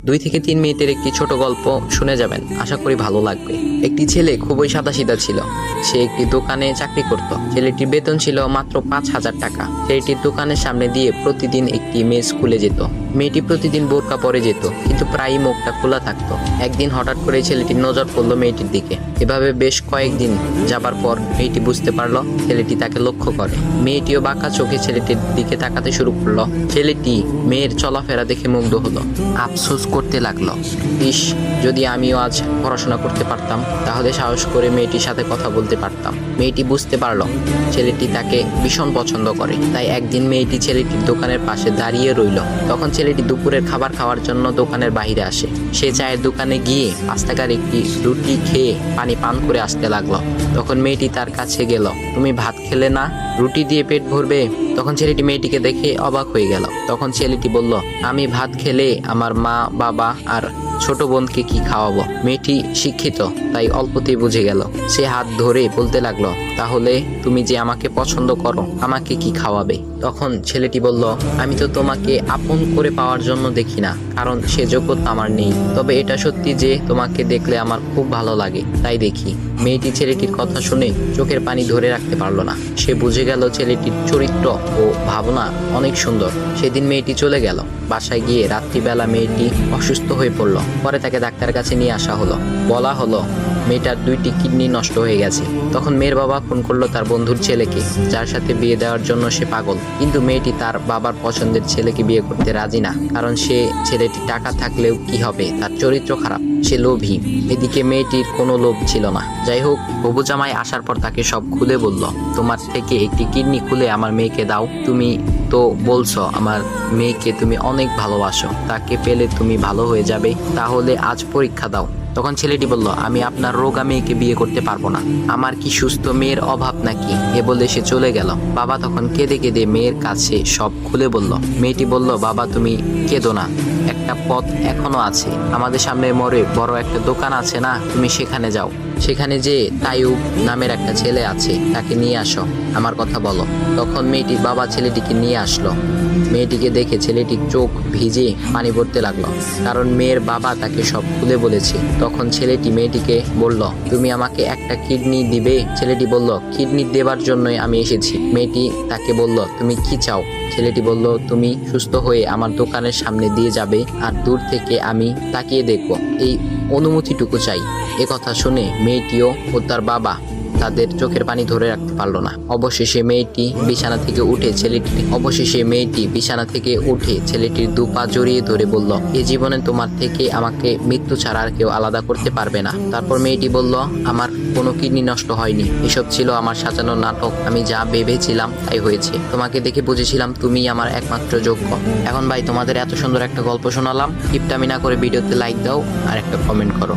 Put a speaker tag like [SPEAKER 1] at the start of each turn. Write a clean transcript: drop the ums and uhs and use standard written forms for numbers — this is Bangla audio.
[SPEAKER 1] 2 থেকে 3 মিনিটের একটি ছোট গল্প শুনে যাবেন, আশা করি ভালো লাগবে। একটি ছেলে খুবই সাদাসিধা ছিল। সে একটি দোকানে চাকরি করত। ছেলেটির বেতন ছিল মাত্র 5,000 টাকা। ছেলেটির দোকানের সামনে দিয়ে প্রতিদিন একটি মেয়ে স্কুলে যেত। মেয়েটি প্রতিদিন বোরকা পরে যেত, কিন্তু প্রায়ই মুখটা খোলা থাকতো। একদিন হঠাৎ করে ছেলেটির নজর পড়লো মেয়েটির দিকে। এভাবে বেশ কয়েকদিন যাবার পর মেয়েটি বুঝতে পারলো ছেলেটি তাকে লক্ষ্য করে। মেয়েটিও বাঁকা চোখে ছেলেটির দিকে তাকাতে শুরু করলো। ছেলেটি মেয়ের চলাফেরা দেখে মুগ্ধ হলো। আফসোস করতে লাগলো, ইস, যদি আমিও আজ পড়াশোনা করতে পারতাম, তাহলে সাহস করে মেয়েটির সাথে কথা বলতে পারতাম। মেয়েটি বুঝতে পারলো ছেলেটি তাকে ভীষণ পছন্দ করে। তাই একদিন মেয়েটি ছেলেটির দোকানের পাশে দাঁড়িয়ে রইল। তখন ছেলেটি দুপুরের খাবার খাওয়ার জন্য দোকানের বাইরে আসে। সে চায়ের দোকানে গিয়ে 5 টাকার একটি রুটি খেয়ে পানি পান করে আসতে লাগলো। তখন মেয়েটি তার কাছে গেল। তুমি ভাত খেলে না, রুটি দিয়ে পেট ভরবে? তখন ছেলেটি মেয়েটিকে দেখে অবাক হয়ে গেল। তখন ছেলেটি বলল, আমি ভাত খেলে আমার মা, বাবা আর ছোট বোনকে কি খাওয়াবো? মেয়েটি শিক্ষিত, তাই অল্পতেই বুঝে গেল। সে হাত ধরে বলতে লাগলো, তাহলে তুমি যে আমাকে পছন্দ করো, আমাকে কি খাওয়াবে? তখন ছেলেটি বলল, আমি তো তোমাকে আপন করে পাওয়ার জন্য দেখি না, কারণ সে যোগ্যতা আমার নেই। তবে এটা সত্যি যে তোমাকে দেখলে আমার খুব ভালো লাগে, তাই দেখি। মেয়েটি ছেলেটির কথা শুনে চোখের পানি ধরে রাখতে পারলো না। সে বুঝে গেল ছেলেটির চরিত্র ও ভাবনা অনেক সুন্দর। সেদিন মেয়েটি চলে গেল। বাসায় গিয়ে রাত্রিবেলা মেয়েটি অসুস্থ হয়ে পড়ল। পরে তাকে ডাক্তারের কাছে নিয়ে আসা হলো। বলা হলো মেয়েটার 2টি কিডনি নষ্ট হয়ে গেছে। তখন মেয়ের বাবা ফোন করলো তার বন্ধুর ছেলেকে, যার সাথে বিয়ে দেওয়ার জন্য সে পাগল। কিন্তু মেয়েটি তার বাবার পছন্দের ছেলেকে বিয়ে করতে রাজি না, কারণ সে ছেলেটি টাকা থাকলেও কি হবে, তার চরিত্র খারাপ, সে লোভী। এদিকে মেয়েটির কোনো লোভ ছিল না। যাই হোক, হবু জামাই আসার পর তাকে সব খুলে বলল, তোমার থেকে একটি কিডনি খুলে আমার মেয়েকে দাও। তুমি তো বলছো আমার মেয়েকে তুমি অনেক ভালোবাসো, তাকে পেলে তুমি ভালো হয়ে যাবে, তাহলে আজ পরীক্ষা দাও। তখন ছেলেটি বলল, আমি আপনার রোগা মেয়েকে বিয়ে করতে পারবো না, আমার কি সুস্থ মেয়ের অভাব নাকি? এ বলে সে চলে গেল। বাবা তখন কেঁদে কেঁদে মেয়ের কাছে সব খুলে বলল। মেয়েটি বলল, বাবা তুমি কেঁদো না, একটা পথ এখনো আছে। আমাদের সামনে মোড়ে বড় একটা দোকান আছে না, তুমি সেখানে যাও। সেখানে যে তাইয়ুব নামের একটা ছেলে আছে, তাকে নিয়ে আসো, আমার কথা বলো। তখন মেয়েটির বাবা ছেলেটিকে নিয়ে আসলো। মেয়েটিকে দেখে ছেলেটির চোখ ভিজে পানি পড়তে লাগলো, কারণ মেয়ের বাবা তাকে সব খুলে বলেছে। তখন ছেলেটি মেয়েটিকে বলল, তুমি আমাকে একটা কিডনি দিবে? ছেলেটি বলল, কিডনি দেবার জন্যই আমি এসেছি। মেয়েটি তাকে বলল, তুমি কি চাও? ছেলেটি বলল, তুমি সুস্থ হয়ে আমার দোকানের সামনে দিয়ে যাবে, আর দূর থেকে আমি তাকিয়ে দেখব, এই অনুমতিটুকু চাই। কথা শুনে মেয়েটিও ও তার বাবা তাদের চোখের পানি ধরে রাখতে পারলো না। অবশেষে মেয়েটি বিছানা থেকে উঠে ছেলেটির 2 পা জড়িয়ে ধরে বলল, এ জীবনে তোমার থেকে আমাকে মৃত্যু ছাড়া আর কেউ আলাদা করতে পারবে না। তারপর মেয়েটি বলল, আমার কোনো কিডনি নষ্ট হয়নি, এসব ছিল আমার সাজানো নাটক। আমি যা ভেবেছিলাম তাই হয়েছে। তোমাকে দেখে বুঝেছিলাম তুমি আমার একমাত্র যোগ্য। এখন ভাই, তোমাদের এত সুন্দর একটা গল্প শোনালাম, কিপটামি না করে ভিডিওতে লাইক দাও আর একটা কমেন্ট করো।